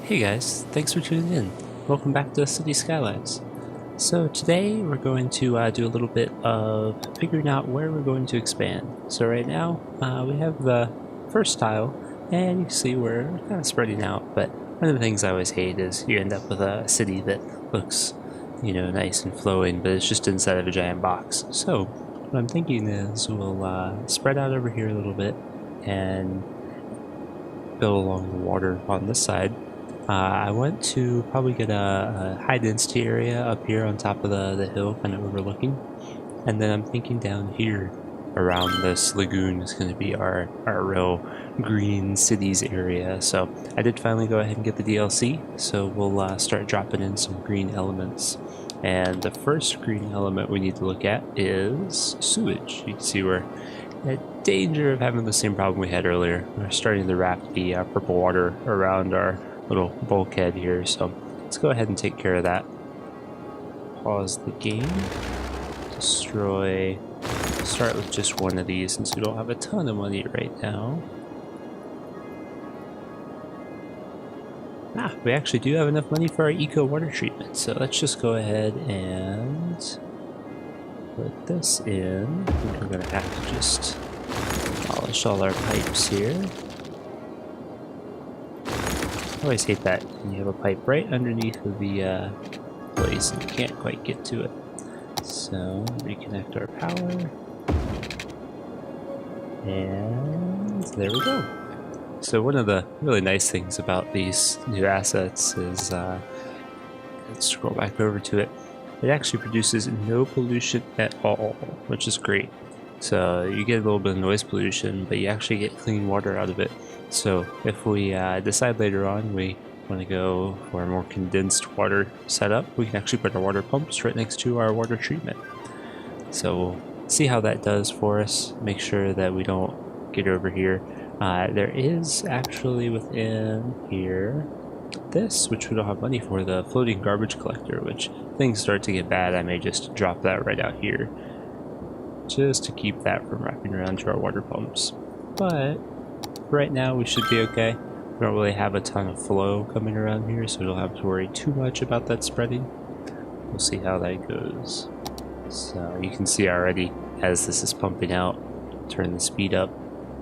Hey guys, thanks for tuning in. Welcome back to City Skylines. So today we're going to do a little bit of figuring out where we're going to expand. So right now we have the first tile, and you can see we're kind of spreading out, but one of the things I always hate is you end up with a city that looks, nice and flowing, but it's just inside of a giant box. So what I'm thinking is we'll spread out over here a little bit and build along the water on this side. I want to probably get a high density area up here on top of the hill, kind of overlooking. And then I'm thinking down here around this lagoon is going to be our real green cities area. So I did finally go ahead and get the DLC, so we'll start dropping in some green elements. And the first green element we need to look at is sewage. You can see we're in danger of having the same problem we had earlier. We're starting to wrap the purple water around our little bulkhead here, so let's go ahead and take care of that. Pause the game. Destroy. Start with just one of these since we don't have a ton of money right now. We actually do have enough money for our eco water treatment, so let's just go ahead and put this in. I think we're gonna have to just polish all our pipes here. I always hate that when you have a pipe right underneath of the place and you can't quite get to it. So reconnect our power, and there we go. So one of the really nice things about these new assets is, let's scroll back over to it, it actually produces no pollution at all, which is great. So you get a little bit of noise pollution, but you actually get clean water out of it. So if we decide later on we want to go for a more condensed water setup, we can actually put our water pumps right next to our water treatment. So we'll see how that does for us, make sure that we don't get over here. There is actually within here this, which we don't have money for, the floating garbage collector, which if things start to get bad, I may just drop that right out here, just to keep that from wrapping around to our water pumps. But right now we should be okay. We don't really have a ton of flow coming around here, so we don't have to worry too much about that spreading. We'll see how that goes. So you can see already as this is pumping out, turn the speed up,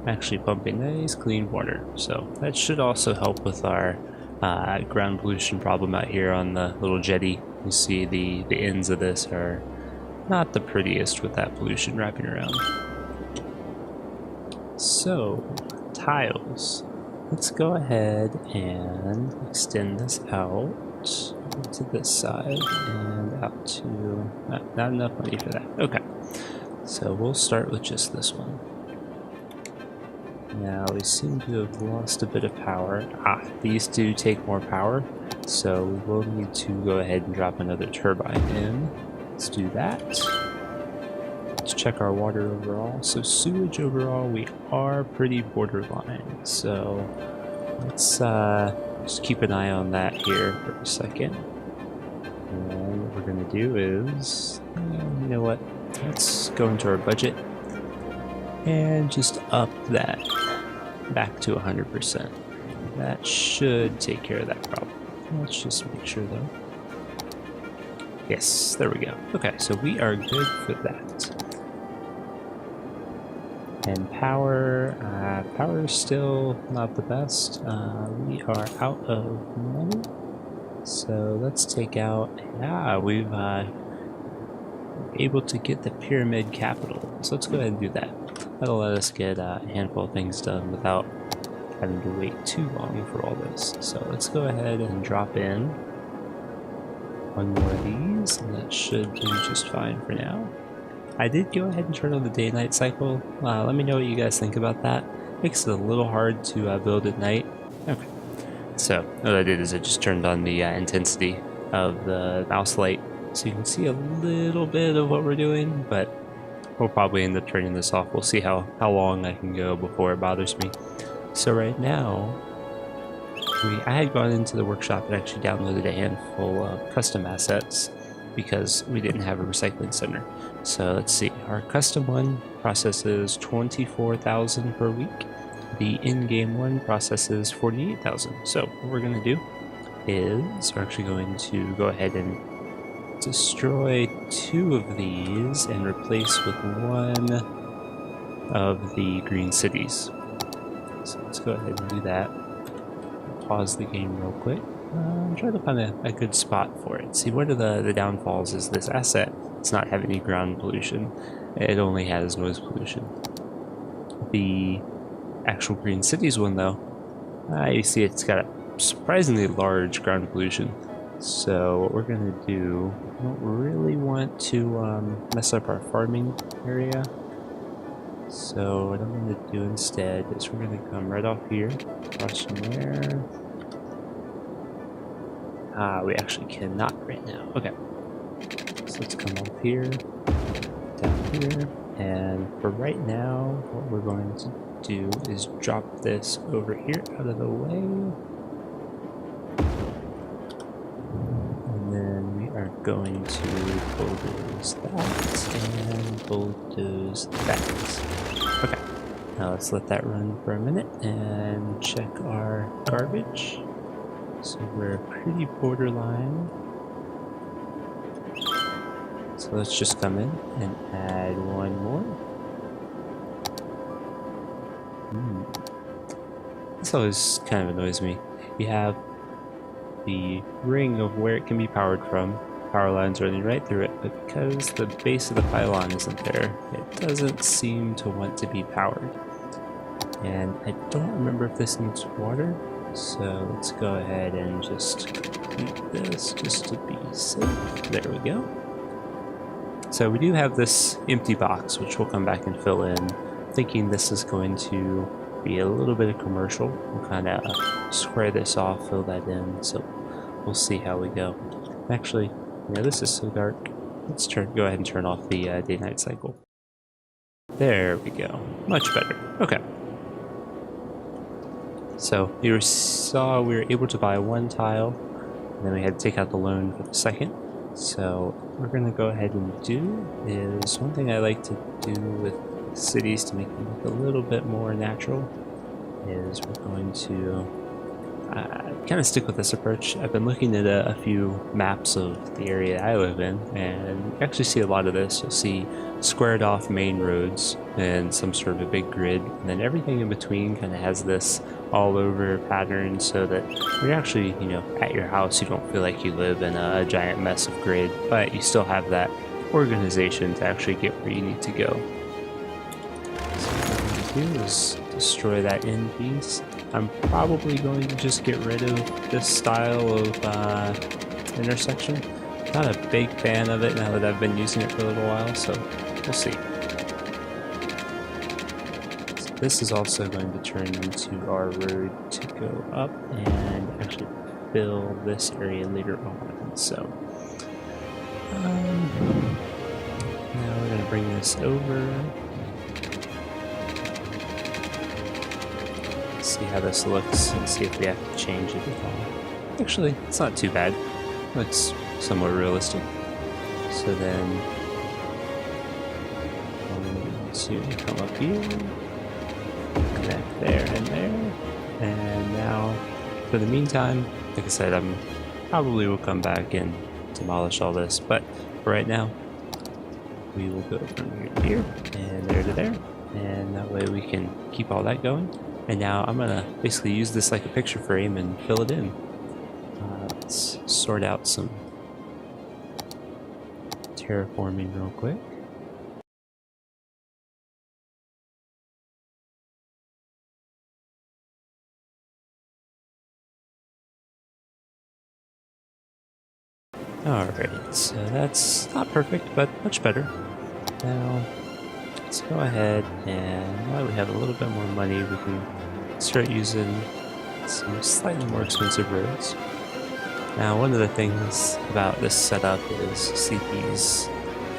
actually pumping nice clean water. So that should also help with our ground pollution problem out here on the little jetty. You see the ends of this are not the prettiest with that pollution wrapping around. So tiles. Let's go ahead and extend this out to this side and out to... not enough money for that. Okay, so we'll start with just this one. Now we seem to have lost a bit of power. These do take more power, so we will need to go ahead and drop another turbine in. Let's do that. Let's check our water overall. So sewage overall, we are pretty borderline. So let's just keep an eye on that here for a second. And what we're gonna do is, you know what? Let's go into our budget and just up that back to 100%. That should take care of that problem. Let's just make sure though. Yes, there we go. Okay, so we are good for that. And power is still not the best. We are out of money. So let's take out, we've able to get the pyramid capital. So let's go ahead and do that. That'll let us get a handful of things done without having to wait too long for all this. So let's go ahead and drop in one more of these, and that should do just fine for now. I did go ahead and turn on the day-night cycle. Let me know what you guys think about that. Makes it a little hard to build at night. Okay, so what I did is I just turned on the intensity of the mouse light, so you can see a little bit of what we're doing, but we'll probably end up turning this off. We'll see how long I can go before it bothers me. So right now, I had gone into the workshop and actually downloaded a handful of custom assets because we didn't have a recycling center. So let's see, our custom one processes 24,000 per week. The in-game one processes 48,000. So what we're gonna do is we're actually going to go ahead and destroy 2 of these and replace with 1 of the green cities. So let's go ahead and do that. Pause the game real quick. Try to find a good spot for it. See, one of the downfalls is this asset does not have any ground pollution. It only has noise pollution. The actual green cities one, though, you see it's got a surprisingly large ground pollution. So what we're going to do, we don't really want to mess up our farming area. So what I'm going to do instead is we're going to come right off here, across from there. We actually cannot right now. Okay. So let's come up here, down here, and for right now, what we're going to do is drop this over here out of the way. And then we are going to bulldoze that and bulldoze that. Okay. Now let's let that run for a minute and check our garbage. So we're pretty borderline. So let's just come in and add 1 more. This always kind of annoys me. You have the ring of where it can be powered from, power lines running right through it, but because the base of the pylon isn't there, it doesn't seem to want to be powered. And I don't remember if this needs water, so let's go ahead and just complete this just to be safe. There we go. So we do have this empty box, which we'll come back and fill in, thinking this is going to be a little bit of commercial. We'll kind of square this off, fill that in, so we'll see how we go. Actually, this is so dark. Let's go ahead and turn off the day-night cycle. There we go. Much better. Okay. So you saw we were able to buy 1 tile, and then we had to take out the loan for the second. So what we're going to go ahead and do is, one thing I like to do with cities to make them look a little bit more natural is we're going to kind of stick with this approach. I've been looking at a few maps of the area I live in, and you actually see a lot of this. You'll see squared off main roads and some sort of a big grid, and then everything in between kind of has this all over pattern, so that when you're actually at your house, you don't feel like you live in a giant mess of grid, but you still have that organization to actually get where you need to go. So what I'm going to do is destroy that end piece. I'm probably going to just get rid of this style of intersection. Not a big fan of it now that I've been using it for a little while, so we'll see. So this is also going to turn into our road to go up and actually fill this area later on. So now we're going to bring this over. See how this looks and see if we have to change it at all. Actually, it's not too bad. Looks somewhat realistic. So then I'm going to come up here, connect there and there, and now for the meantime, like I said, I'm probably will come back and demolish all this, but for right now we will go from here to here and there to there, and that way we can keep all that going. And now I'm gonna basically use this like a picture frame and fill it in. Let's sort out some terraforming real quick. Alright, so that's not perfect, but much better. Now, let's go ahead and now that we have a little bit more money, we can start using some slightly more expensive roads. Now, one of the things about this setup is see these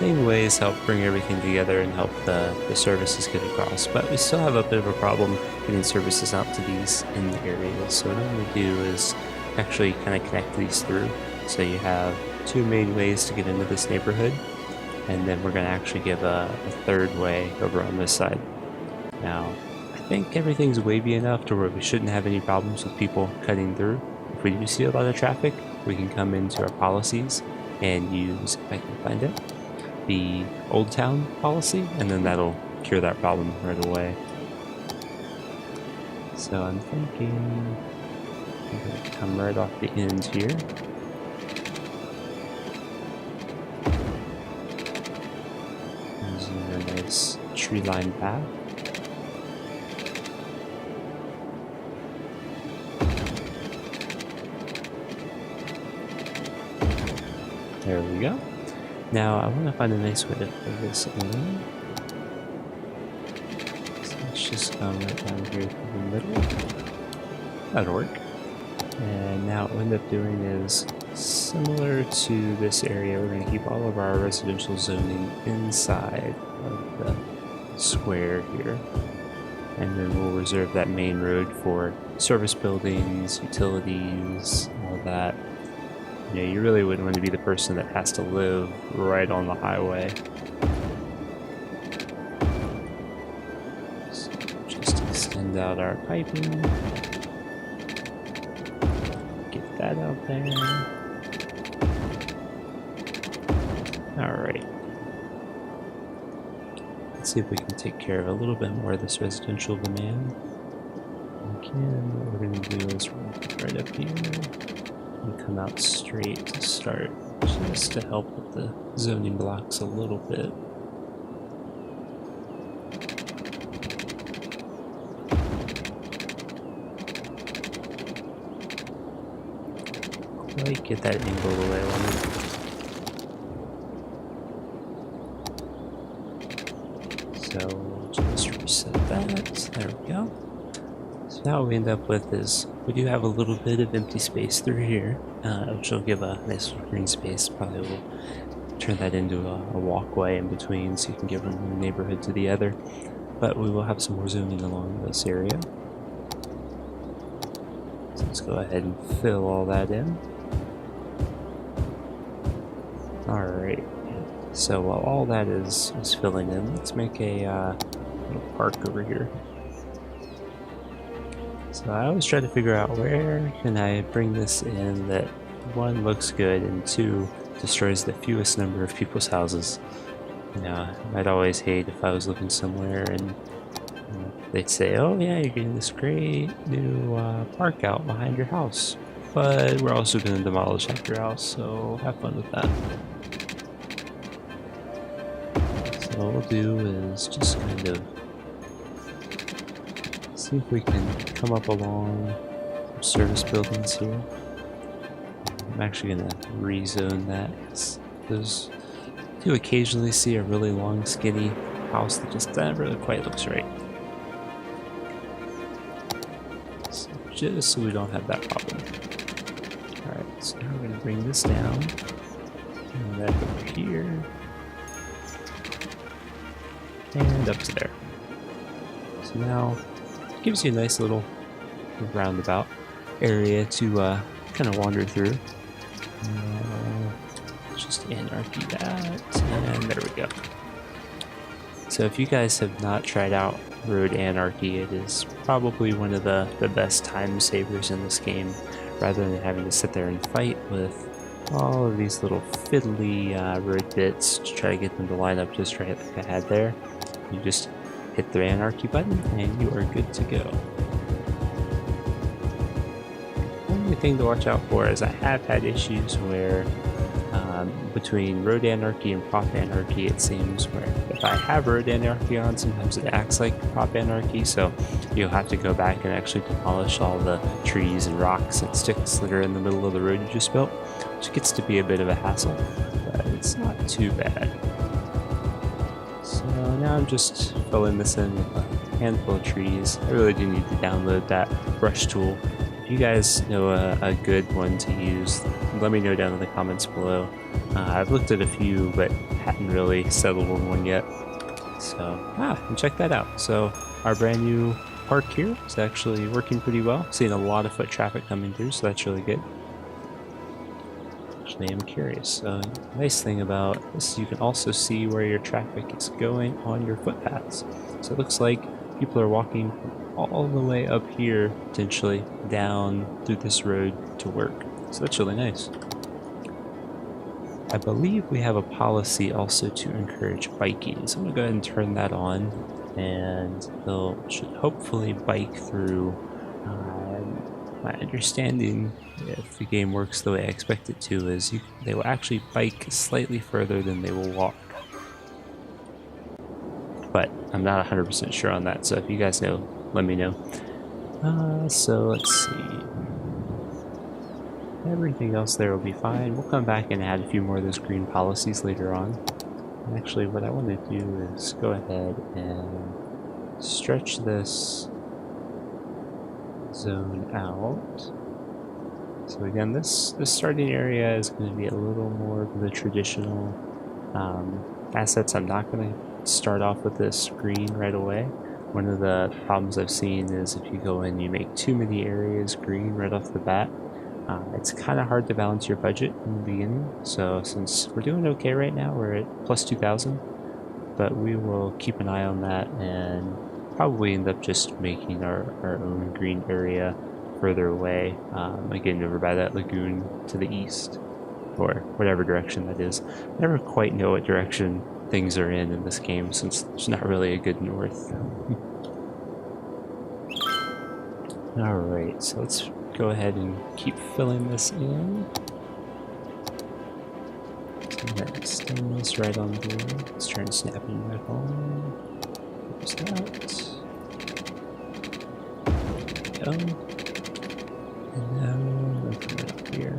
ways help bring everything together and help the services get across, but we still have a bit of a problem getting services out to these in the areas. So what I'm going to do is actually kind of connect these through. So you have 2 main ways to get into this neighborhood, and then we're going to actually give a 3rd way over on this side. Now, I think everything's wavy enough to where we shouldn't have any problems with people cutting through. If if we do see a lot of traffic, we can come into our policies and use, if I can find it, the Old Town policy, and then that'll cure that problem right away. So I'm thinking I'm going to come right off the end here. Using a nice tree-lined path. There we go. Now I want to find a nice way to fill this in. So let's just come right down here through the middle. That'll work. And now what we'll end up doing is similar to this area. We're going to keep all of our residential zoning inside of the square here. And then we'll reserve that main road for service buildings, utilities, all that. Yeah, you really wouldn't want to be the person that has to live right on the highway. So just extend out our piping. Get that out there. Alright. Let's see if we can take care of a little bit more of this residential demand. Again, what we're going to do is right up here. And come out straight to start, just to help with the zoning blocks a little bit. Quite get that angle the way I wanted. So just reset that. There we go. So now what we end up with is we do have a little bit of empty space through here, which will give a nice little green space. Probably will turn that into a walkway in between so you can get from one neighborhood to the other. But we will have some more zoning along this area. So let's go ahead and fill all that in. Alright, so while all that is filling in, let's make a little park over here. So I always try to figure out where can I bring this in that one looks good and two destroys the fewest number of people's houses. You know, I'd always hate if I was looking somewhere and they'd say, oh yeah, you're getting this great new park out behind your house, but we're also going to demolish half your house, so have fun with that. So what we'll do is just kind of see if we can come up along some service buildings here. I'm actually going to rezone that. Those do occasionally see a really long, skinny house that just never quite looks right. So just so we don't have that problem. Alright, so now we're going to bring this down. And that over here. And up to there. So now gives you a nice little roundabout area to kind of wander through. Just anarchy that, and there we go. So if you guys have not tried out Road Anarchy, it is probably one of the best time savers in this game, rather than having to sit there and fight with all of these little fiddly road bits to try to get them to line up just right like I had there. You just hit the Anarchy button and you are good to go. Only thing to watch out for is I have had issues where between Road Anarchy and Prop Anarchy, it seems where if I have Road Anarchy on, sometimes it acts like Prop Anarchy, so you'll have to go back and actually demolish all the trees and rocks and sticks that are in the middle of the road you just built, which gets to be a bit of a hassle, but it's not too bad. So now I'm just filling this in with a handful of trees. I really do need to download that brush tool. If you guys know a good one to use, let me know down in the comments below. I've looked at a few, but hadn't really settled on one yet. So, and check that out. So, our brand new park here is actually working pretty well. Seeing a lot of foot traffic coming through, so that's really good. Actually, I'm curious. So, nice thing about this, you can also see where your traffic is going on your footpaths. So it looks like people are walking all the way up here, potentially, down through this road to work. So that's really nice. I believe we have a policy also to encourage biking, so I'm going to go ahead and turn that on, and they'll should hopefully bike through. My understanding, if the game works the way I expect it to, is they will actually bike slightly further than they will walk. But I'm not 100% sure on that, so if you guys know, let me know. So let's see. Everything else there will be fine. We'll come back and add a few more of those green policies later on. Actually, what I want to do is go ahead and stretch this zone out. So again, this starting area is going to be a little more of the traditional assets. I'm not going to start off with this green right away. One of the problems I've seen is if you go in, you make too many areas green right off the bat. It's kind of hard to balance your budget in the beginning. So since we're doing okay right now, we're at plus 2,000, but we will keep an eye on that and probably end up just making our own green area further away, again over by that lagoon to the east, or whatever direction that is. I never quite know what direction things are in this game, since there's not really a good north. Alright, so let's go ahead and keep filling this in. So that extend this right on through. Let's try and snap it back on. There's that. There we go. And now we'll come right up here.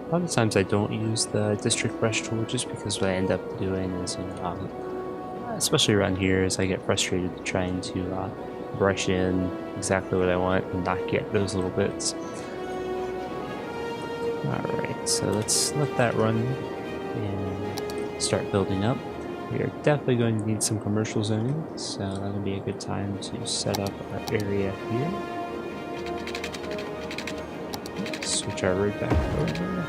A lot of times I don't use the district brush tool just because what I end up doing is, especially around here, is I get frustrated trying to brush in exactly what I want and not get those little bits. Alright, so let's let that run and start building up. We are definitely going to need some commercial zoning, so that'll be a good time to set up our area here. Switch our road back over.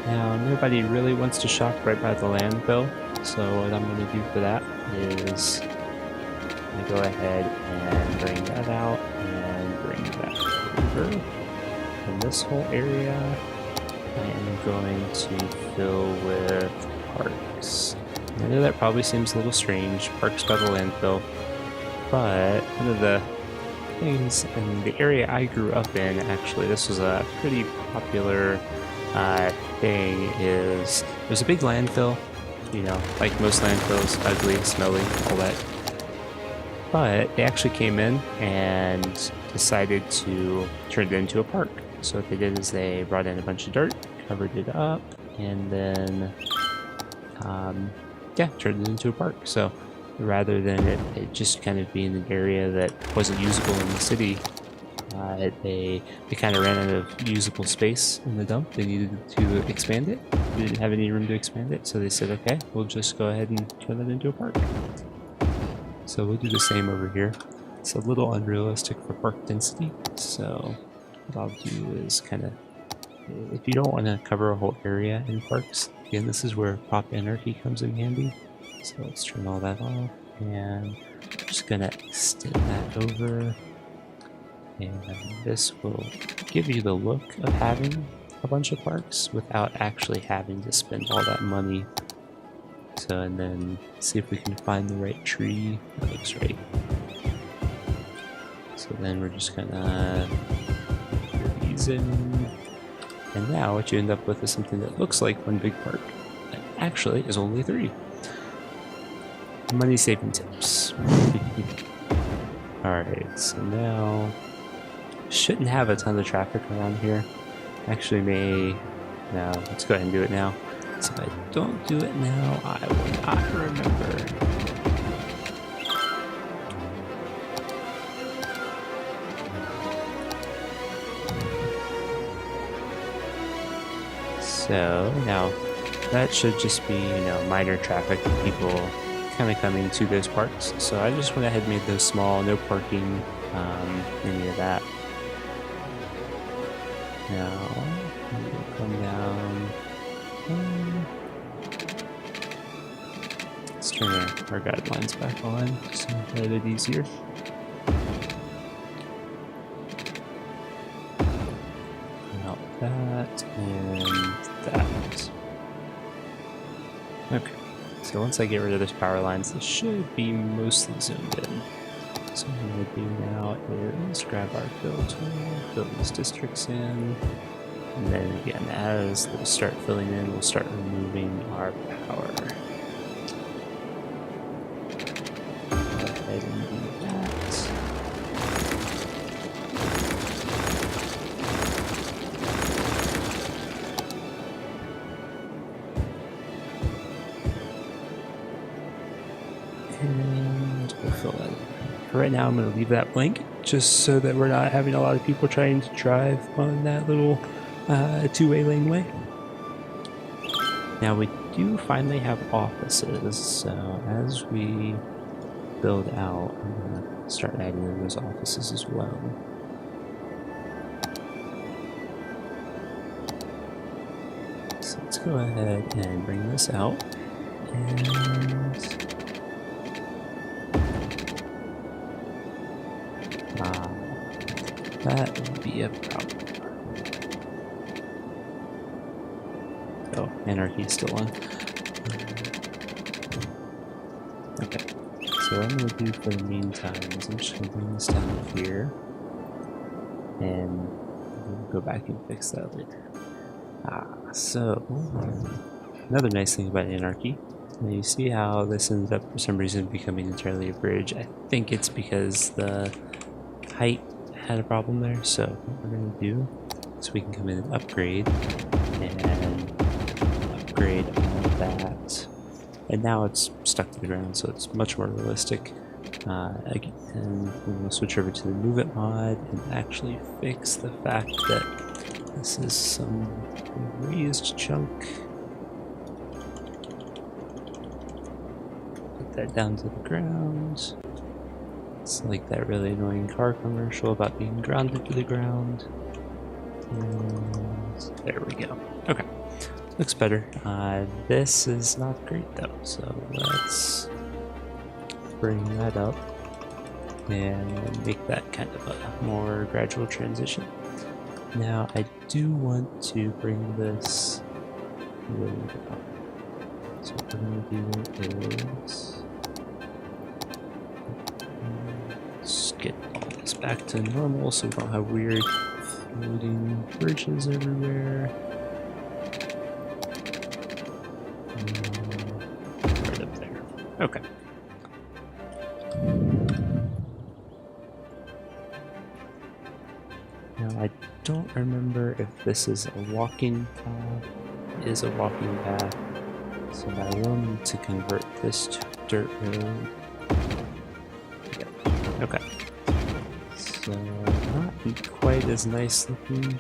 Now, nobody really wants to shop right by the landfill, so what I'm going to do for that is I'm going to go ahead and bring that out and bring that over. And this whole area I am going to fill with parks. I know that probably seems a little strange, parks by the landfill, but one of the things in the area I grew up in, actually, this was a pretty popular thing, is there's a big landfill, you know, like most landfills, ugly, smelly, all that. But they actually came in and decided to turn it into a park. So what they did is they brought in a bunch of dirt, covered it up, and then, yeah, turned it into a park. So rather than it just kind of being an area that wasn't usable in the city, they kind of ran out of usable space in the dump. They needed to expand it. They didn't have any room to expand it, so they said, okay, we'll just go ahead and turn it into a park. So we'll do the same over here. It's a little unrealistic for park density, so what I'll do is kind of, if you don't want to cover a whole area in parks, again, this is where Pop Anarchy comes in handy. So let's turn all that off, and I'm just gonna extend that over, and this will give you the look of having a bunch of parks without actually having to spend all that money. So, and then see if we can find the right tree that looks right. So then we're just gonna put these in, and now what you end up with is something that looks like one big park, but actually is only 3. Money saving tips. Alright, so now shouldn't have a ton of traffic around here. Actually no, let's go ahead and do it now. So if I don't do it now, I will not remember. So now that should just be, minor traffic, people kind of coming to those parks, so I just went ahead and made those small, no parking, any of that. Now, we'll come down. Let's turn our guidelines back on, just to make it a bit easier. Out that and that. Okay, so once I get rid of those power lines, this should be mostly zoomed in. So what I'm going to do now is grab our fill tool, fill these districts in, and then again, as they start filling in, we'll start removing our power. Go ahead and do that. And we'll fill that in. For right now, I'm going to leave that blank, just so that we're not having a lot of people trying to drive on that little two-way laneway. Now we do finally have offices, so as we build out, I'm going to start adding in those offices as well. So let's go ahead and bring this out, and that would be a problem. Oh, anarchy is still on. Okay, so what I'm going to do for the meantime is I'm just going to bring this down here, and we'll go back and fix that later. So another nice thing about anarchy, now you see how this ends up for some reason becoming entirely a bridge. I think it's because the height had a problem there, so what we're going to do is we can come in and upgrade all of that, and now it's stuck to the ground, so it's much more realistic. Again, we're going to switch over to the Move It mod and actually fix the fact that this is some raised chunk. Put that down to the ground. It's like that really annoying car commercial about being grounded to the ground. And there we go. Okay, looks better. This is not great though, so let's bring that up and make that kind of a more gradual transition. Now I do want to bring this road up. So what we're going to do is get all this back to normal so we don't have weird floating bridges everywhere. Right up there. Okay. Now I don't remember if this is a walking path. It is a walking path. So I will need to convert this to dirt road. Yep. Okay. So not quite as nice looking,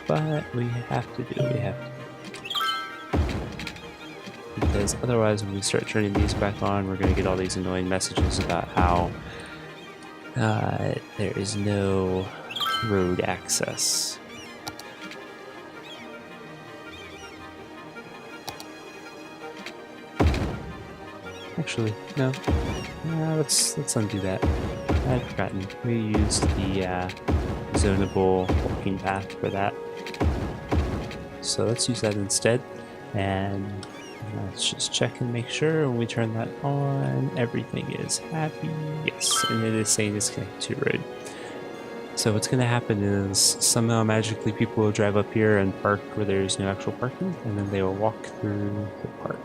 but we have to do what we have to do. Because otherwise when we start turning these back on, we're going to get all these annoying messages about how there is no road access. Actually, no. Let's undo that. I'd forgotten. We used the zonable walking path for that. So let's use that instead. And let's just check and make sure when we turn that on, everything is happy. Yes, and it is saying it's connected to a road. So what's going to happen is somehow magically people will drive up here and park where there's no actual parking, and then they will walk through the park.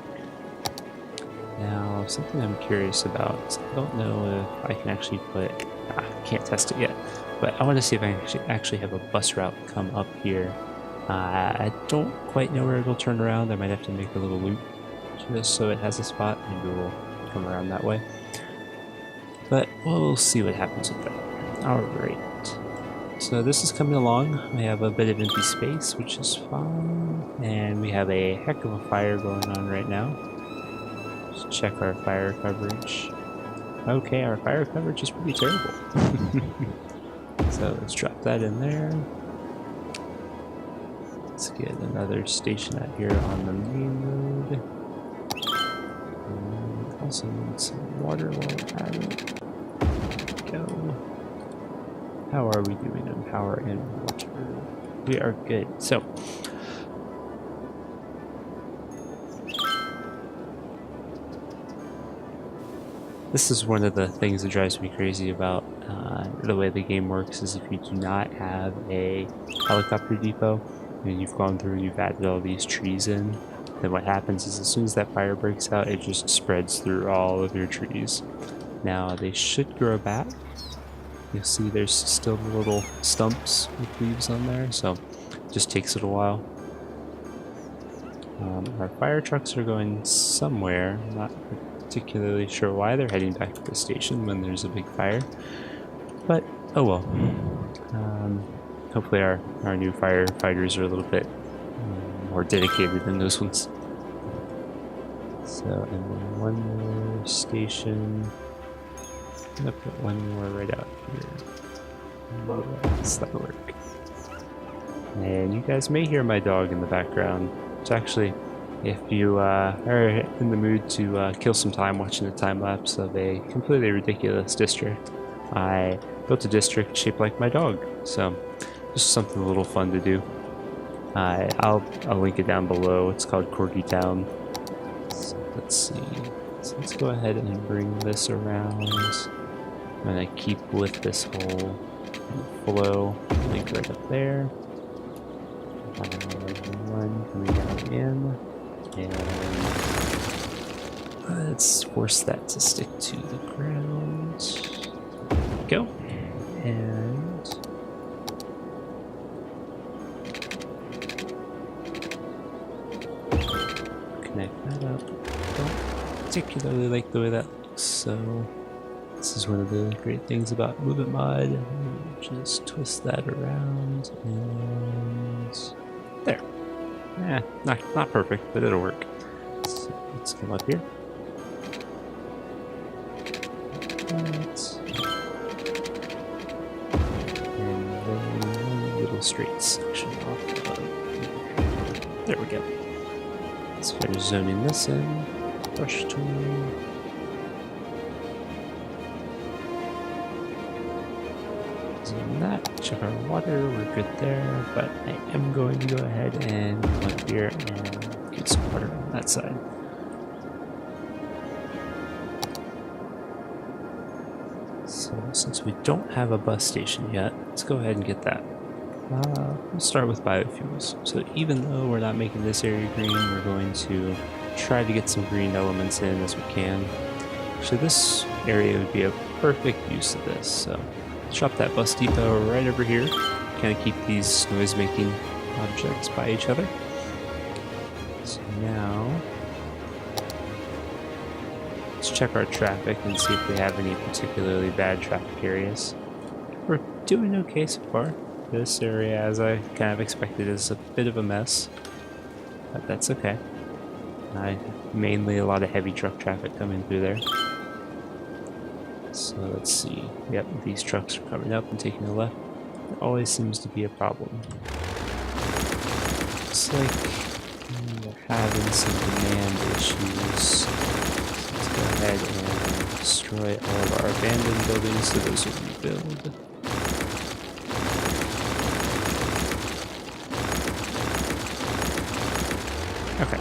Now, something I'm curious about is I don't know if I can actually put, can't test it yet, but I want to see if I actually have a bus route come up here. I don't quite know where it'll turn around. I might have to make a little loop just so it has a spot. Maybe we'll come around that way. But we'll see what happens with that. Alright. So this is coming along. We have a bit of empty space, which is fine. And we have a heck of a fire going on right now. Let's check our fire coverage. Okay, our fire coverage is pretty terrible. So let's drop that in there. Let's get another station out here on the main road. And also need some water while we're at it. There we go. How are we doing on power and water? We are good. So this is one of the things that drives me crazy about the way the game works is if you do not have a helicopter depot and you've gone through and you've added all these trees in, then what happens is as soon as that fire breaks out, it just spreads through all of your trees. Now they should grow back. You'll see there's still little stumps with leaves on there, so it just takes it a while. Our fire trucks are going somewhere, not particularly sure why they're heading back to the station when there's a big fire, but oh well. Hopefully our new firefighters are a little bit more dedicated than those ones. So, and then one more station. I'm gonna put one more right out here. Yes, that'll work. And you guys may hear my dog in the background. It's actually, if you are in the mood to kill some time watching a time lapse of a completely ridiculous district, I built a district shaped like my dog. So just something a little fun to do. I'll link it down below. It's called Corgi Town. So let's see. So let's go ahead and bring this around. I'm gonna keep with this whole flow. Link right up there. One coming down in. And let's force that to stick to the ground. There we go. And connect that up. Don't particularly like the way that looks, so this is one of the great things about Movement Mod. Just twist that around and there. Yeah, not perfect, but it'll work. So let's come up here. Right. And then one little straight section off of here. There we go. Let's finish zoning this in. Brush tool. Zoom that. Check our water. We're good there. But I am going to go ahead and come up here and get some water on that side. So since we don't have a bus station yet, let's go ahead and get that. We'll start with biofuels. So even though we're not making this area green, we're going to try to get some green elements in as we can. So this area would be a perfect use of this. So let's drop that bus depot right over here. Kind of keep these noise-making objects by each other. So now let's check our traffic and see if we have any particularly bad traffic areas. We're doing okay so far. This area, as I kind of expected, is a bit of a mess, but that's okay. Mainly a lot of heavy truck traffic coming through there. So let's see. Yep, these trucks are coming up and taking a left. There always seems to be a problem. Looks like we're having some demand issues. So let's go ahead and destroy all of our abandoned buildings so those will rebuild. Okay.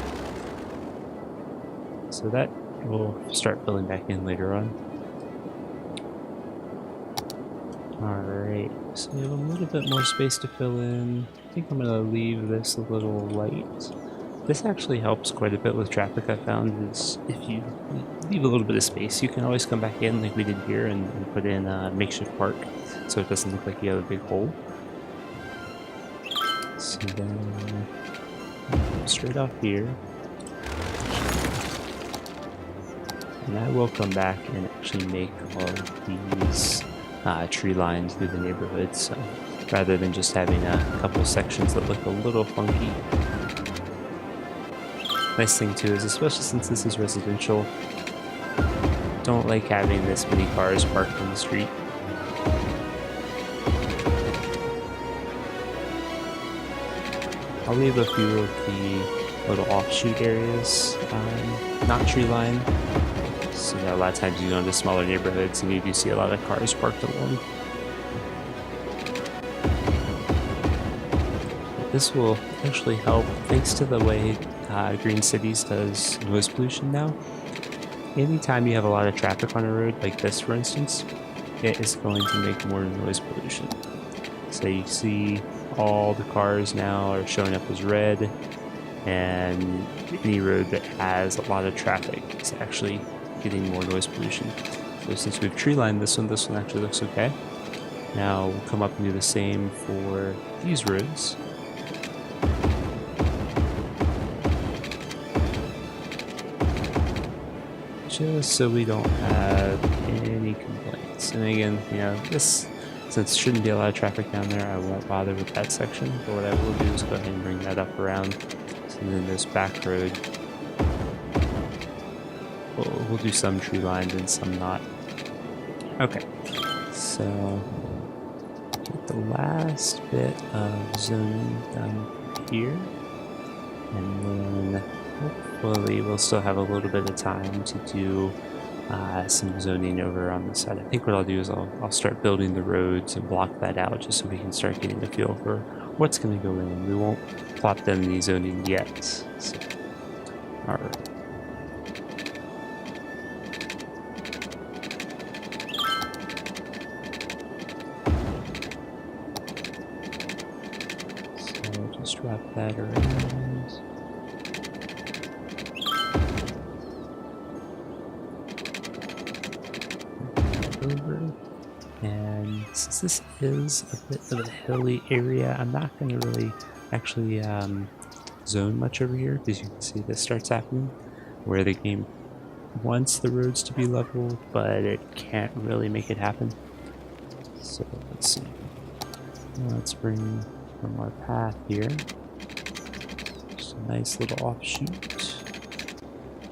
So that will start filling back in later on. Alright, so we have a little bit more space to fill in. I think I'm going to leave this a little light. This actually helps quite a bit with traffic, I found, is if you leave a little bit of space, you can always come back in like we did here and put in a makeshift park, so it doesn't look like you have a big hole. So then, straight off here. And I will come back and actually make all of these tree lines through the neighborhood, so rather than just having a couple sections that look a little funky. Nice thing too is, especially since this is residential, don't like having this many cars parked on the street. I'll leave a few of the little offshoot areas not tree line. So a lot of times you go into smaller neighborhoods and you do see a lot of cars parked along. But this will actually help thanks to the way Green Cities does noise pollution now. Anytime you have a lot of traffic on a road, like this for instance, it is going to make more noise pollution. So you see all the cars now are showing up as red, and any road that has a lot of traffic is actually getting more noise pollution. So since we've tree lined this one actually looks okay. Now we'll come up and do the same for these roads. Just so we don't have any complaints. And again, you know, this, since there shouldn't be a lot of traffic down there, I won't bother with that section. But what I will do is go ahead and bring that up around. So then this back road, we'll do some tree lined and some not. Okay, so get the last bit of zoning done here, and then hopefully we'll still have a little bit of time to do some zoning over on the side. I think what I'll do is I'll start building the roads and block that out just so we can start getting a feel for what's going to go in. We won't plop down any zoning yet. So, all right. So just wrap that around. Over. And since this is a bit of a hilly area, I'm not going to really actually zone much over here, because you can see this starts happening where the game wants the roads to be level, but it can't really make it happen. So let's see. Let's bring from our path here just a nice little offshoot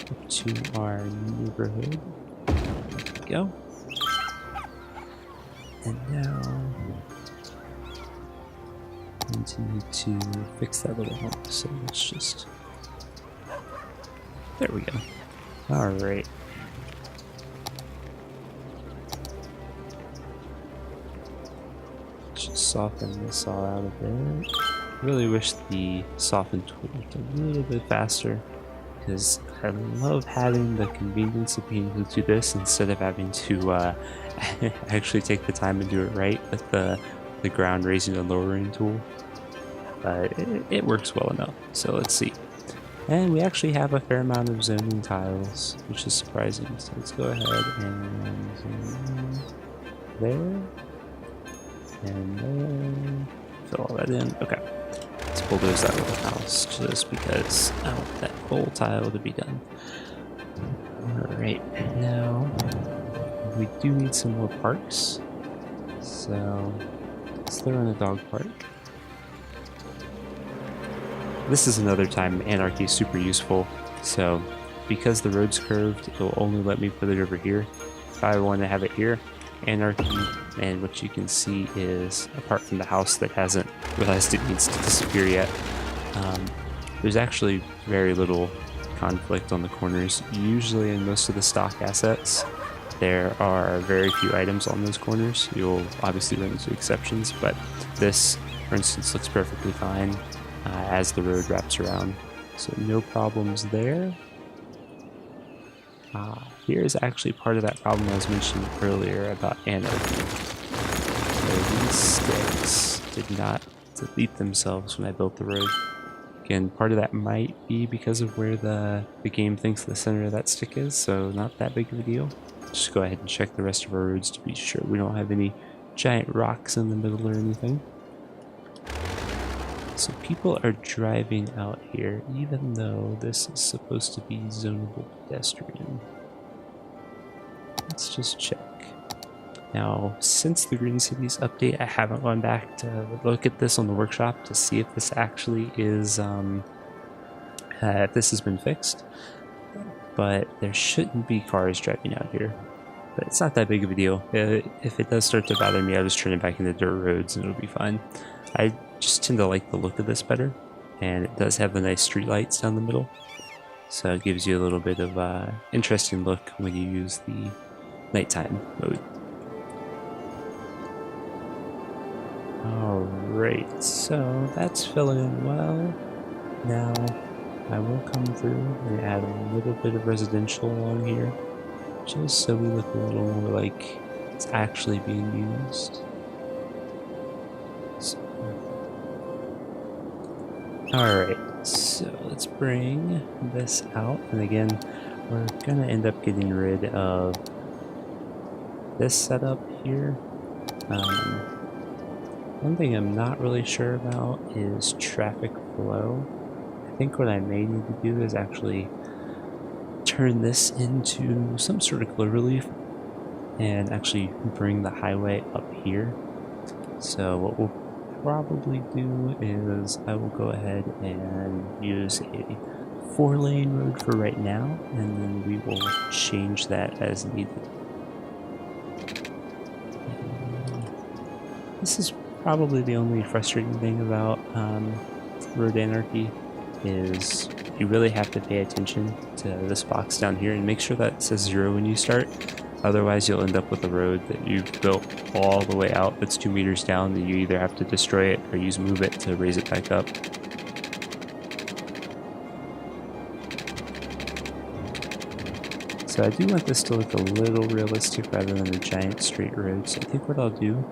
up to our neighborhood. There we go. And now I need to fix that little hump, so let's just, there we go. Alright. Just soften this all out a bit. Really wish the soften tool worked a little bit faster, because I love having the convenience of being able to do this instead of having to actually take the time and do it right with the ground raising and lowering tool. But it works well enough. So let's see. And we actually have a fair amount of zoning tiles, which is surprising. So let's go ahead and zoom there. And there. Fill all that in. Okay. Let's bulldoze that little house just because I want that whole tile to be done. Alright, now we do need some more parks. So let's throw in a dog park. This is another time Anarchy is super useful. So because the road's curved, it will only let me put it over here. If I want to have it here, Anarchy, and what you can see is, apart from the house that hasn't realized it needs to disappear yet, there's actually very little conflict on the corners. Usually in most of the stock assets, there are very few items on those corners. You'll obviously run into exceptions, but this, for instance, looks perfectly fine as the road wraps around. So no problems there. Here's actually part of that problem I was mentioning earlier about Anarchy. So these sticks did not delete themselves when I built the road. Again, part of that might be because of where the game thinks the center of that stick is, so not that big of a deal. Just go ahead and check the rest of our roads to be sure we don't have any giant rocks in the middle or anything. So people are driving out here, even though this is supposed to be zonable pedestrian. Let's just check. Now, since the Green Cities update, I haven't gone back to look at this on the workshop to see if this actually is, if this has been fixed. but there shouldn't be cars driving out here. But it's not that big of a deal. If it does start to bother me, I'll just turn it back into dirt roads and it'll be fine. I just tend to like the look of this better, and it does have the nice street lights down the middle, so it gives you a little bit of interesting look when you use the nighttime mode. Alright, so that's filling in well. Now I will come through and add a little bit of residential along here, just so we look a little more like it's actually being used. So, alright, so let's bring this out, and again, we're gonna end up getting rid of this setup here. One thing I'm not really sure about is traffic flow. I think what I may need to do is actually turn this into some sort of cloverleaf and actually bring the highway up here. So what we'll probably do is I will go ahead and use a 4-lane road for right now, and then we will change that as needed. This is probably the only frustrating thing about road anarchy is you really have to pay attention to this box down here and make sure that it says 0 when you start. Otherwise you'll end up with a road that you've built all the way out that's 2 meters down, and you either have to destroy it or use move it to raise it back up. So I do want this to look a little realistic rather than a giant straight road, so I think what I'll do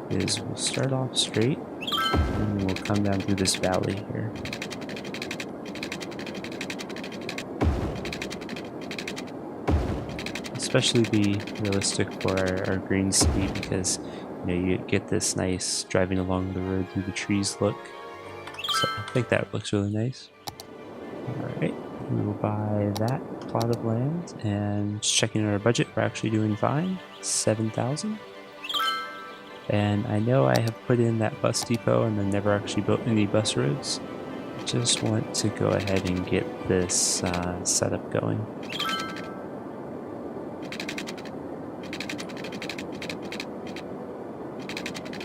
is we'll start off straight and then we'll come down through this valley here. Especially be realistic for our green city, because you know you get this nice driving along the road through the trees look. So I think that looks really nice. Alright, we will buy that plot of land, and just checking our budget, we're actually doing fine. 7,000. And I know I have put in that bus depot and then never actually built any bus roads. I just want to go ahead and get this setup going.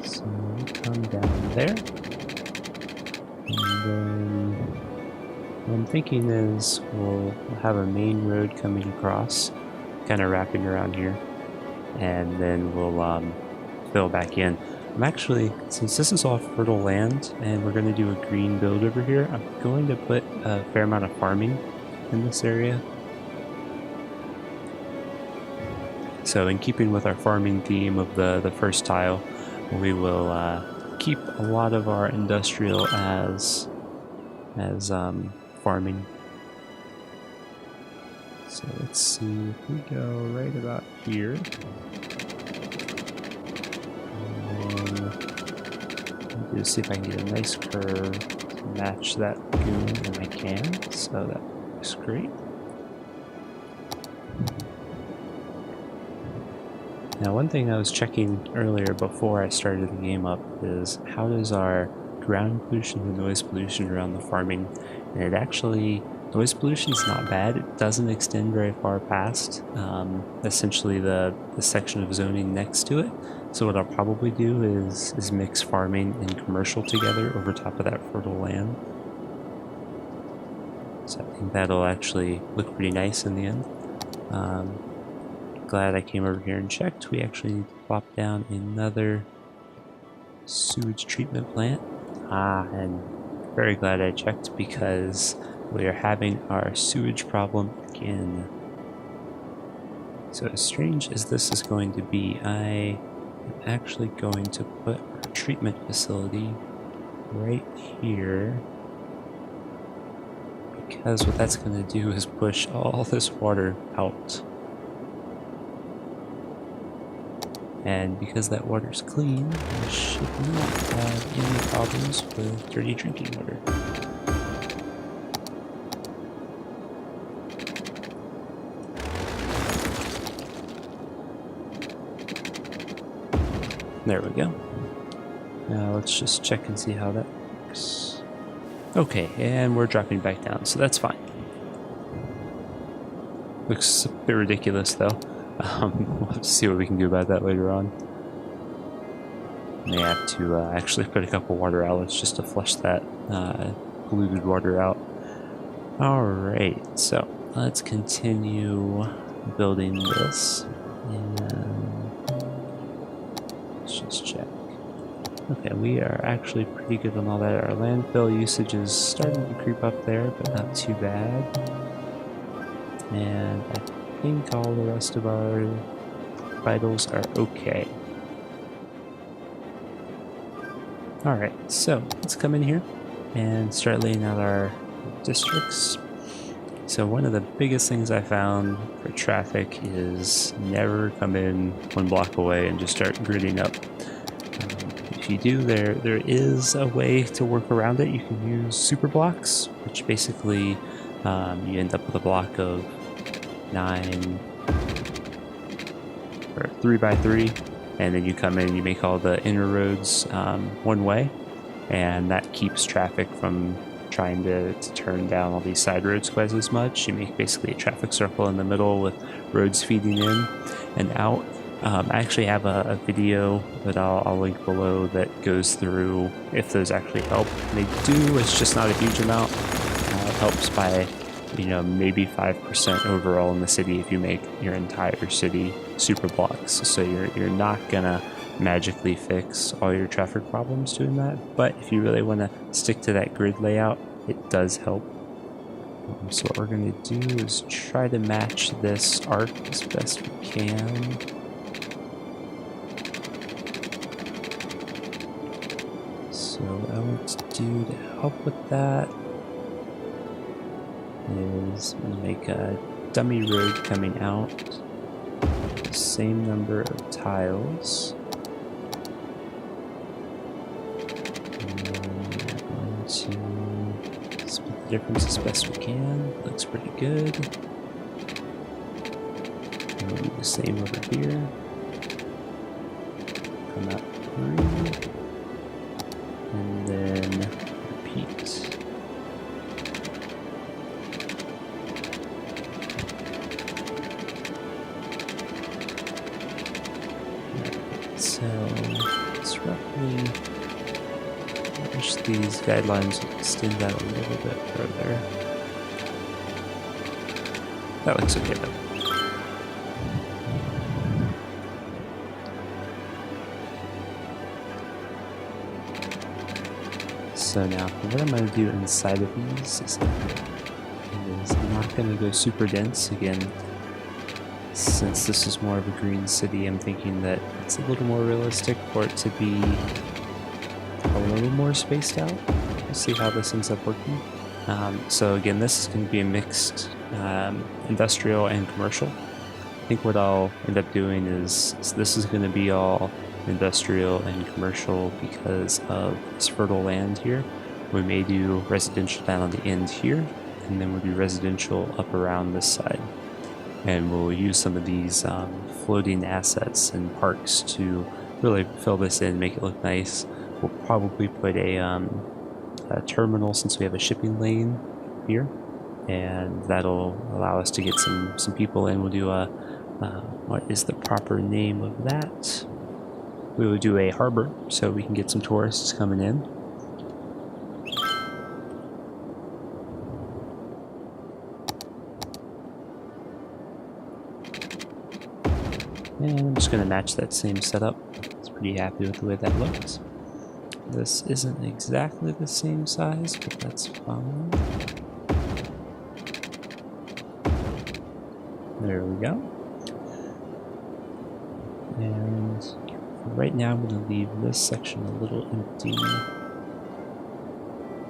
So we come down there. And then what I'm thinking is we'll have a main road coming across, kind of wrapping around here. And then we'll fill back in. I'm actually, since this is all fertile land and we're going to do a green build over here, I'm going to put a fair amount of farming in this area. So in keeping with our farming theme of the first tile, we will keep a lot of our industrial as farming. So let's see, if we go right about here, see if I can get a nice curve to match that lagoon, and I can, so that looks great. Now one thing I was checking earlier before I started the game up is how does our ground pollution and noise pollution around the farming, and it actually, noise pollution is not bad. It doesn't extend very far past essentially the section of zoning next to it. So what I'll probably do is mix farming and commercial together over top of that fertile land. So I think that'll actually look pretty nice in the end. Glad I came over here and checked. We actually need to plop down another sewage treatment plant. And very glad I checked, because we are having our sewage problem again. So as strange as this is going to be, I am actually going to put our treatment facility right here, because what that's going to do is push all this water out. And because that water's clean, we should not have any problems with dirty drinking water. There we go. Now let's just check and see how that works. Okay, and we're dropping back down, so that's fine. Looks a bit ridiculous though. We'll have to see what we can do about that later on. May have to actually put a couple water outlets just to flush that polluted water out. Alright, so let's continue building this. And let's just check. Okay, we are actually pretty good on all that. Our landfill usage is starting to creep up there, but not too bad. And I think all the rest of our vitals are okay. Alright, so let's come in here and start laying out our districts. So one of the biggest things I found for traffic is never come in 1 block away and just start gridding up. If you do, there is a way to work around it. You can use super blocks, which basically you end up with a block of 9 or 3x3. And then you come in and you make all the inner roads one way, and that keeps traffic from trying to turn down all these side roads quite as much. You make basically a traffic circle in the middle with roads feeding in and out. I actually have a video that I'll link below that goes through if those actually help. They do, it's just not a huge amount. It helps by, you know, maybe 5% overall in the city if you make your entire city super blocks. So you're not gonna magically fix all your traffic problems doing that, but if you really want to stick to that grid layout, it does help. So what we're going to do is try to match this arc as best we can. So what I want to do to help with that is make a dummy road coming out, the same number of tiles. To split the difference as best we can. Looks pretty good. And we'll do the same over here. Come out through. And then repeat. Right, so it's roughly, I wish these guidelines would extend that a little bit further. That looks okay though. So now, what I'm going to do inside of these is I'm not going to go super dense again. Since this is more of a green city, I'm thinking that it's a little more realistic for it to be a little more spaced out. We'll see how this ends up working. So again, this is going to be a mixed industrial and commercial. I think what I'll end up doing is this is going to be all industrial and commercial because of this fertile land here. We may do residential down on the end here, and then we'll do residential up around this side. And we'll use some of these floating assets and parks to really fill this in, make it look nice. We'll probably put a terminal since we have a shipping lane here, and that'll allow us to get some people in. We'll do a what is the proper name of that? We will do a harbor so we can get some tourists coming in. And I'm just going to match that same setup. It's pretty happy with the way that looks. This isn't exactly the same size, but that's fine. There we go. And right now I'm going to leave this section a little empty.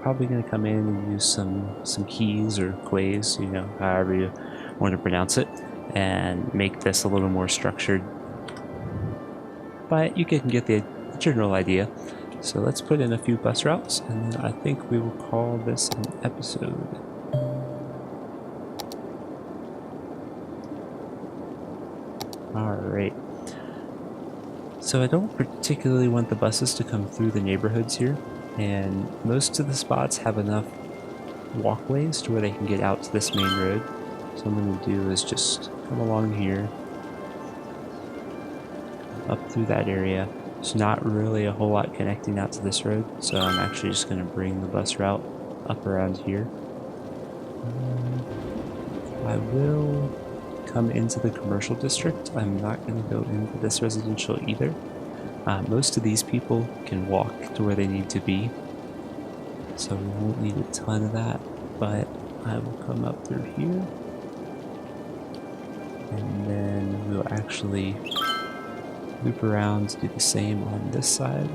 Probably going to come in and use some keys or clays, you know, however you want to pronounce it, and make this a little more structured. But you can get the general idea. So let's put in a few bus routes, and then I think we will call this an episode. Alright. So I don't particularly want the buses to come through the neighborhoods here, and most of the spots have enough walkways to where they can get out to this main road. So I'm going to do is just come along here, up through that area. There's not really a whole lot connecting out to this road, so I'm actually just going to bring the bus route up around here. I will come into the commercial district. I'm not going to go into this residential either. Most of these people can walk to where they need to be, so we won't need a ton of that, but I will come up through here, and then we'll actually loop around to do the same on this side.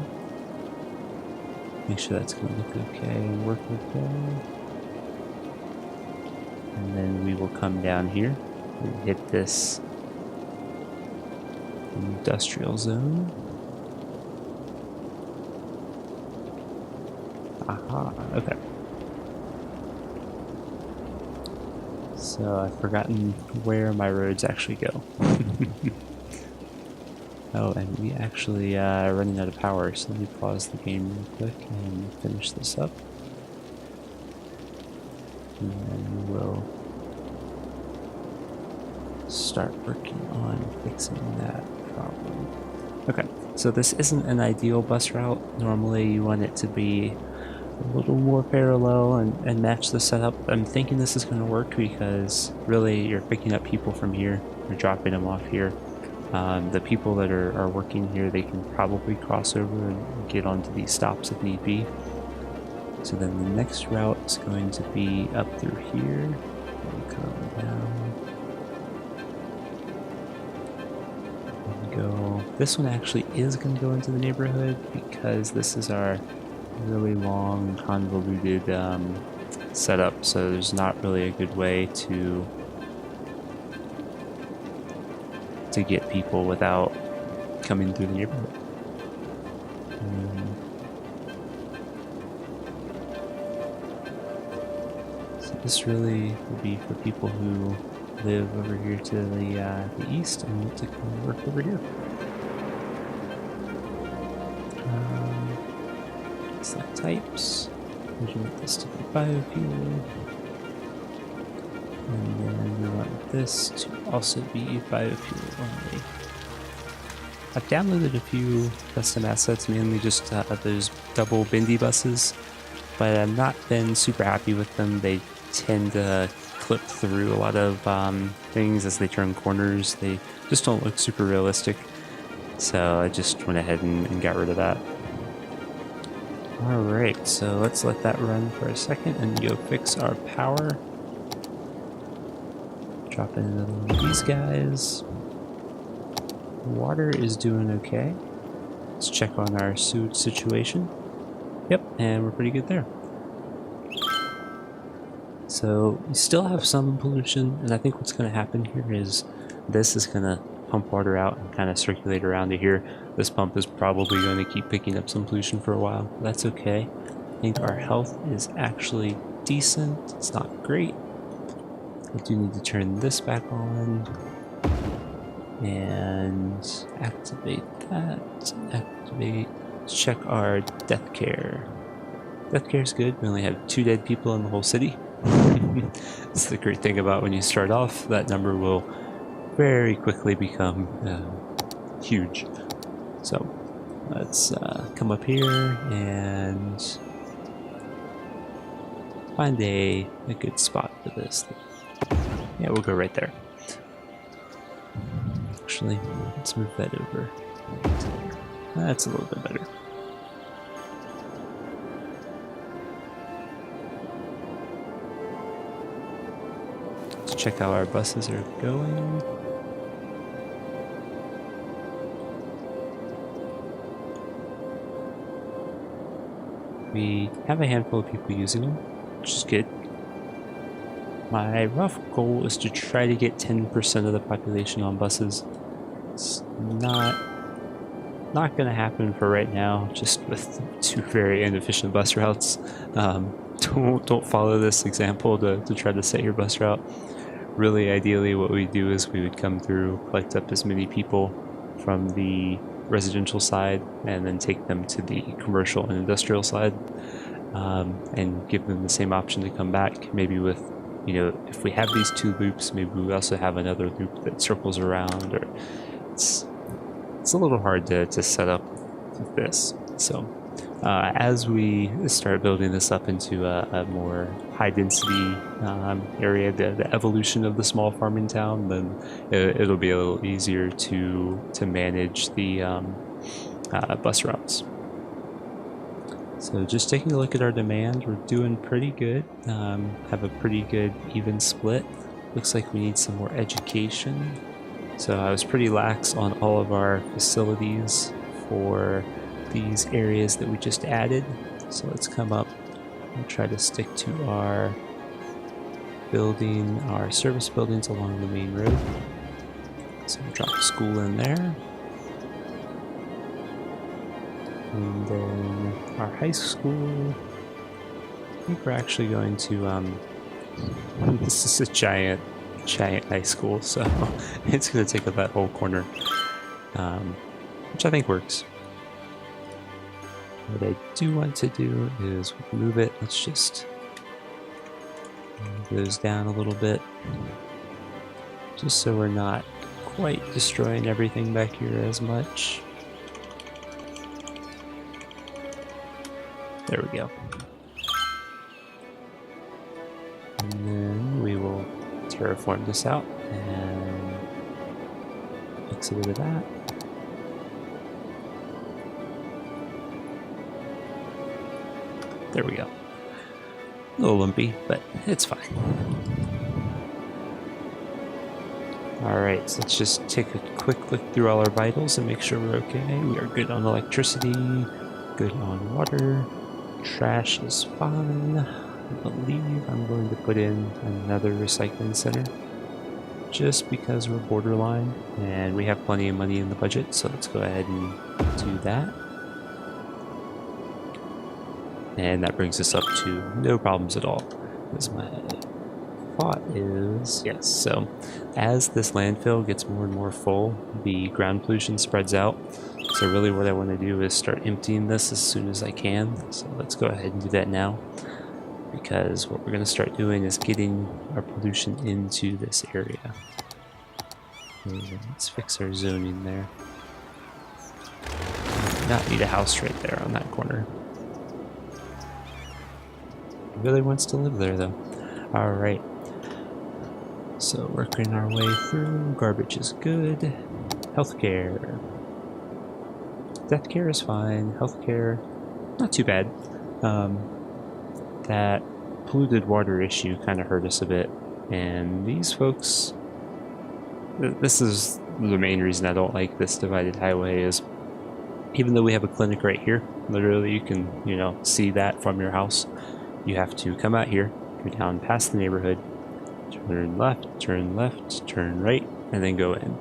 Make sure that's going to look okay and work okay. And then we will come down here and hit this industrial zone. Aha, okay. So I've forgotten where my roads actually go. Oh, and we actually are running out of power, so let me pause the game real quick and finish this up. And then we will start working on fixing that problem. Okay, so this isn't an ideal bus route. Normally you want it to be a little more parallel and match the setup. I'm thinking this is going to work because really you're picking up people from here, you're dropping them off here. The people that are working here, they can probably cross over and get onto these stops if need be. So then the next route is going to be up through here and come down and go. This one actually is going to go into the neighborhood because this is our really long convoluted setup, so there's not really a good way to get people without coming through the neighborhood. So this really would be for people who live over here to the east and want to come and work over here. Select types. We want this to be biofuel. And then we want this to also be biofuel only. I've downloaded a few custom assets, mainly just those double bendy buses, but I've not been super happy with them. They tend to clip through a lot of things as they turn corners. They just don't look super realistic, so I just went ahead and got rid of that. Alright, so let's let that run for a second and go fix our power. Drop in another one of these guys. Water is doing okay. Let's check on our sewage situation. Yep, and we're pretty good there. So we still have some pollution, and I think what's going to happen here is this is going to pump water out and kind of circulate around to here. This pump is probably going to keep picking up some pollution for a while. That's okay. I think our health is actually decent. It's not great. I do need to turn this back on and activate that. Activate. Let's check our death care. Death care is good. We only have 2 dead people in the whole city. That's the great thing about when you start off. That number will very quickly become huge. So let's come up here and find a good spot for this. Yeah, we'll go right there. Actually, let's move that over. That's a little bit better. Let's check how our buses are going. We have a handful of people using them, which is good. My rough goal is to try to get 10% of the population on buses. It's not going to happen for right now, just with 2 very inefficient bus routes. Don't follow this example to try to set your bus route. Really, ideally, what we do is we would come through, collect up as many people from the residential side, and then take them to the commercial and industrial side, and give them the same option to come back, maybe with you know, if we have these two loops, maybe we also have another loop that circles around, or it's a little hard to set up with this. So as we start building this up into a more high density area, the evolution of the small farming town, then it'll be a little easier to manage the bus routes. So just taking a look at our demand, we're doing pretty good. Have a pretty good even split. Looks like we need some more education. So I was pretty lax on all of our facilities for these areas that we just added. So let's come up and try to stick to our building, our service buildings along the main road. So we'll drop a school in there. And then our high school, I think we're actually going to, this is a giant high school, so it's going to take up that whole corner, which I think works. What I do want to do is move it. Let's just move those down a little bit, just so we're not quite destroying everything back here as much. There we go. And then we will terraform this out and mix a bit of that. There we go. A little lumpy, but it's fine. Alright, so let's just take a quick look through all our vitals and make sure we're okay. We are good on electricity, good on water. Trash is fine. I believe I'm going to put in another recycling center just because we're borderline and we have plenty of money in the budget, so let's go ahead and do that. And that brings us up to no problems at all. Because my thought is, yes, so as this landfill gets more and more full, the ground pollution spreads out. So really what I want to do is start emptying this as soon as I can. So let's go ahead and do that now, because what we're going to start doing is getting our pollution into this area. And let's fix our zoning there. Not need a house right there on that corner. Really wants to live there though. Alright. So working our way through. Garbage is good. Healthcare. Death care is fine. Healthcare, not too bad. That polluted water issue kind of hurt us a bit. And these folks, this is the main reason I don't like this divided highway is even though we have a clinic right here, literally you can, you know, see that from your house. You have to come out here, go down past the neighborhood, turn left, turn right, and then go in.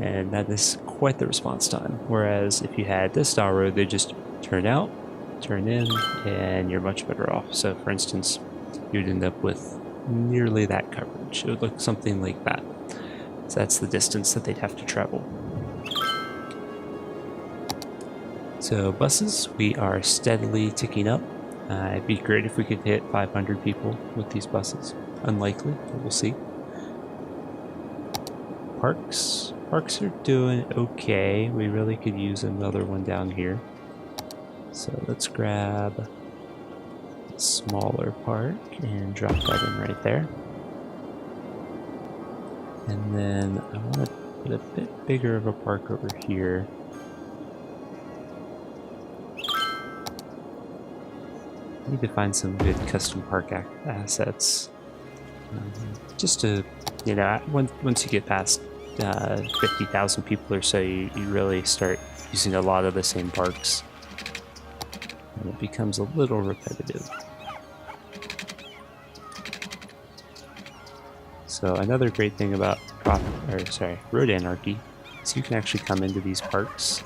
And that is quite the response time. Whereas if you had this style road, they just turn out, turn in, and you're much better off. So for instance, you'd end up with nearly that coverage. It would look something like that. So that's the distance that they'd have to travel. So buses, we are steadily ticking up. It'd be great if we could hit 500 people with these buses. Unlikely, but we'll see. Parks are doing okay. We really could use another one down here. So let's grab a smaller park and drop that in right there. And then I want to put a bit bigger of a park over here. I need to find some good custom park assets. Just to, you know, once you get past 50,000 people or so, you really start using a lot of the same parks. And it becomes a little repetitive. So another great thing about road anarchy is you can actually come into these parks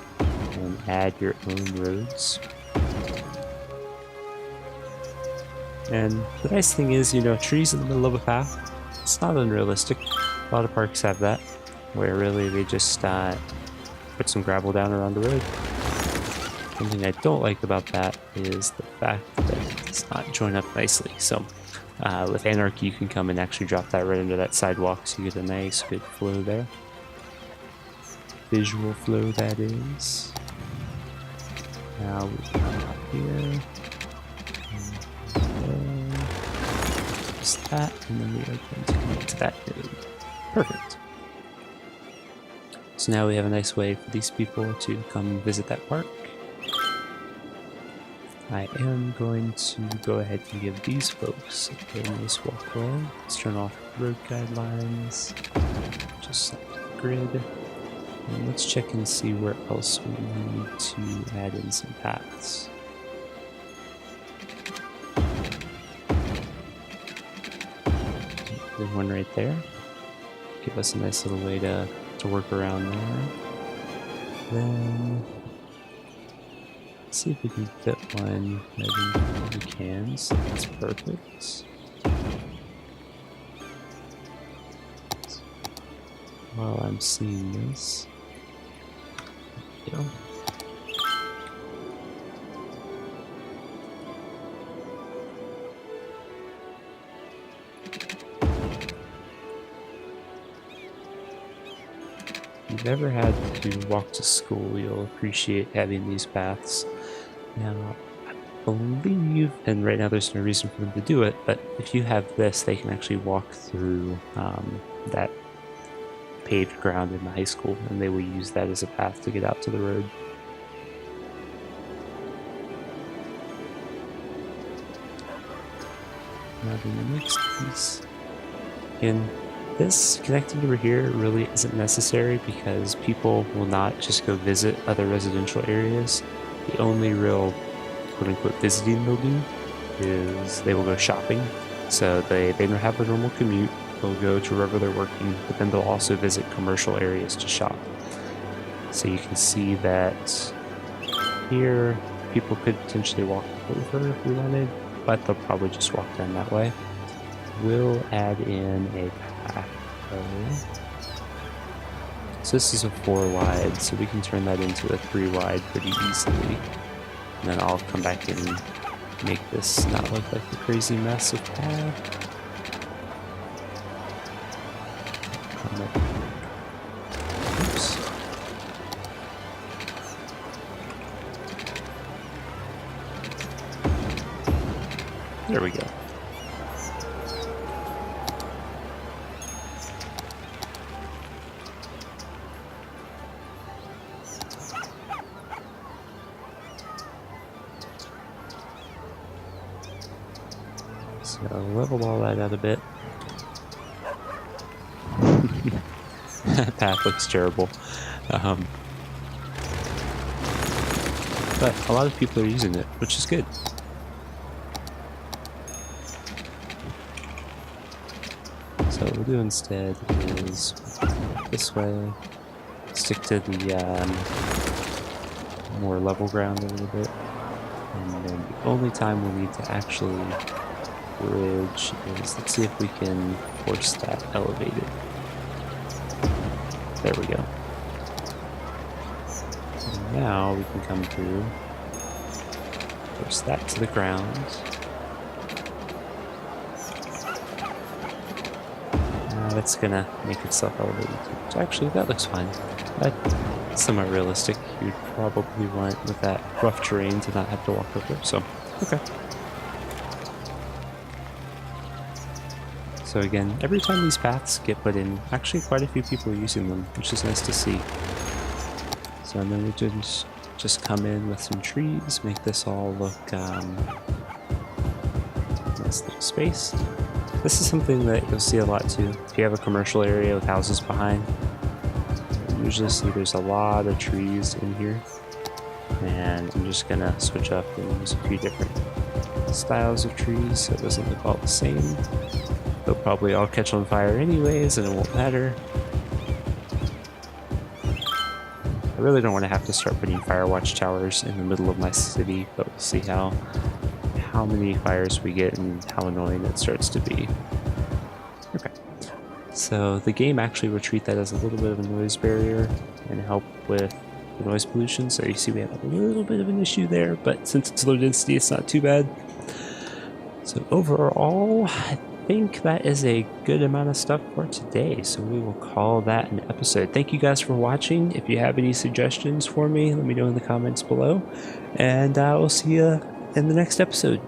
and add your own roads. And the nice thing is, you know, trees in the middle of a path, it's not unrealistic. A lot of parks have that, where really they just put some gravel down around the road. One thing I don't like about that is the fact that it's not joined up nicely. So With Anarchy, you can come and actually drop that right under that sidewalk, so you get a nice good flow there. Visual flow, that is. Now we come up here. Just that, and then we are going to connect to that node. Perfect. So now we have a nice way for these people to come visit that park. I am going to go ahead and give these folks a nice walkway. Let's turn off road guidelines, just set the grid, and let's check and see where else we need to add in some paths. There's one right there. Give us a nice little way to work around there. Then let's see if we can fit one right in where we can, so that's perfect. While I'm seeing this, there we go. If you've ever had to walk to school, you'll appreciate having these paths. Now, I believe, and right now there's no reason for them to do it, but if you have this, they can actually walk through that paved ground in the high school, and they will use that as a path to get out to the road. Now then the next piece. Again, this connecting over here really isn't necessary because people will not just go visit other residential areas. The only real quote-unquote visiting they'll do is they will go shopping. So they don't have a normal commute. They'll go to wherever they're working, but then they'll also visit commercial areas to shop. So you can see that here people could potentially walk over if we wanted, but they'll probably just walk down that way. We'll add in a path. So this is a 4 wide, so we can turn that into a 3 wide pretty easily. And then I'll come back and make this not look like a crazy mess of path. Oops. There we go. So level all that out a bit. Path looks terrible. But a lot of people are using it, which is good. So what we'll do instead is this way, stick to the more level ground a little bit, and then the only time we'll need to actually bridge is, let's see if we can force that elevated. There we go. And now we can come through, force that to the ground. Now that's gonna make itself elevated. So actually, that looks fine. That's somewhat realistic. You'd probably want with that rough terrain to not have to walk over. So, okay. So again, every time these paths get put in, actually quite a few people are using them, which is nice to see. So then we just come in with some trees, make this all look nice little space. This is something that you'll see a lot too. If you have a commercial area with houses behind, you usually see there's a lot of trees in here. And I'm just gonna switch up and use a few different styles of trees so it doesn't look all the same. They'll probably all catch on fire anyways, and it won't matter. I really don't want to have to start putting fire watch towers in the middle of my city, but we'll see how many fires we get and how annoying it starts to be. Okay. So the game actually will treat that as a little bit of a noise barrier and help with the noise pollution. So you see we have a little bit of an issue there, but since it's low density, it's not too bad. So overall, I think that is a good amount of stuff for today. So we will call that an episode. Thank you guys for watching. If you have any suggestions for me, let me know in the comments below. And we'll see you in the next episode.